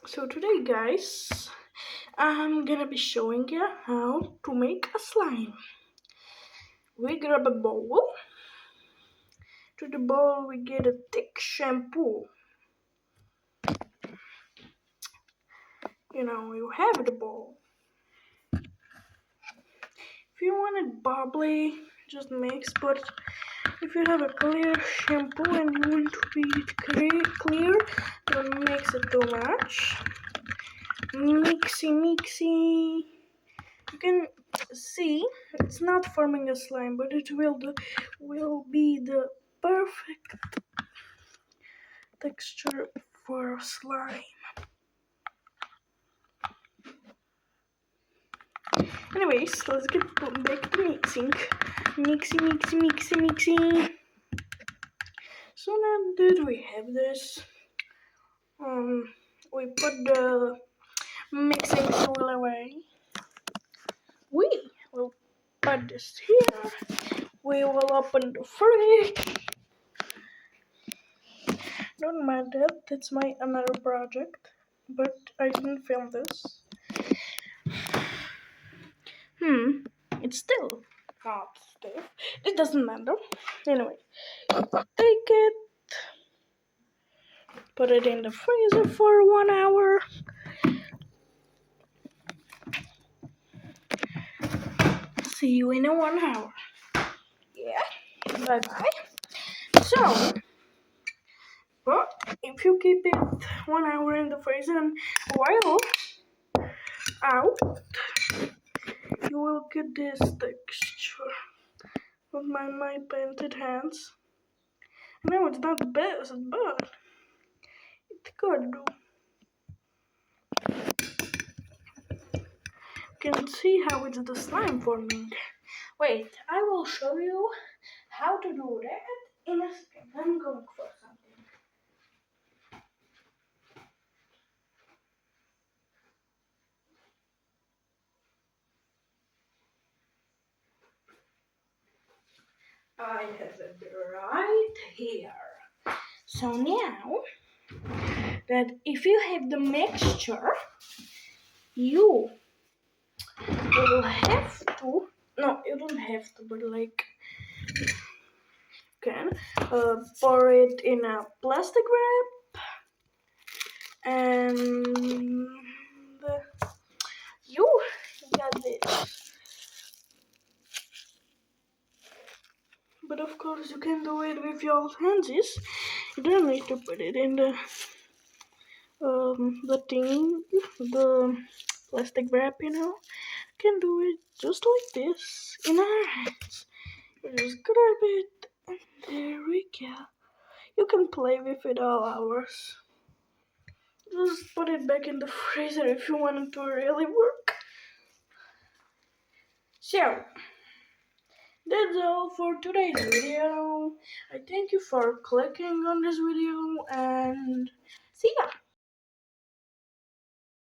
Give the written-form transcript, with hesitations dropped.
So today guys, I'm gonna be showing you how to make a slime. We grab a bowl. To the bowl we get a thick shampoo. You have the bowl. If you want it bubbly, just mix, but if you have a clear shampoo and you want to be clear, don't mix it too much. Mixy. You can see it's not forming a slime, but it will be the perfect texture for a slime. Anyways, let's get back to mixing. Mixy. So now that we have this, we put the mixing tool away. We will put this here. We will open the fridge. Don't mind that, that's my another project, but I didn't film this. It's still not stiff. It doesn't matter. Anyway, take it, put it in the freezer for 1 hour. See you in 1 hour. Yeah, bye bye. So, but if you keep it 1 hour in the freezer and while out, you will get this texture of my painted hands. No, it's not the best, but it could do. You can see how it's the slime forming. Wait, I will show you how to do that in a second. I'm going for something. I have it right here. So now that if you have the mixture, you will have to, no, you don't have to, but like, you can pour it in a plastic wrap and you got this. But of course you can do it with your hands. You don't need to put it in the plastic wrap, You can do it just like this in our hands. You just grab it and there we go. You can play with it all hours. Just put it back in the freezer if you want it to really work. So, that's all for today's video. I thank you for clicking on this video and see ya!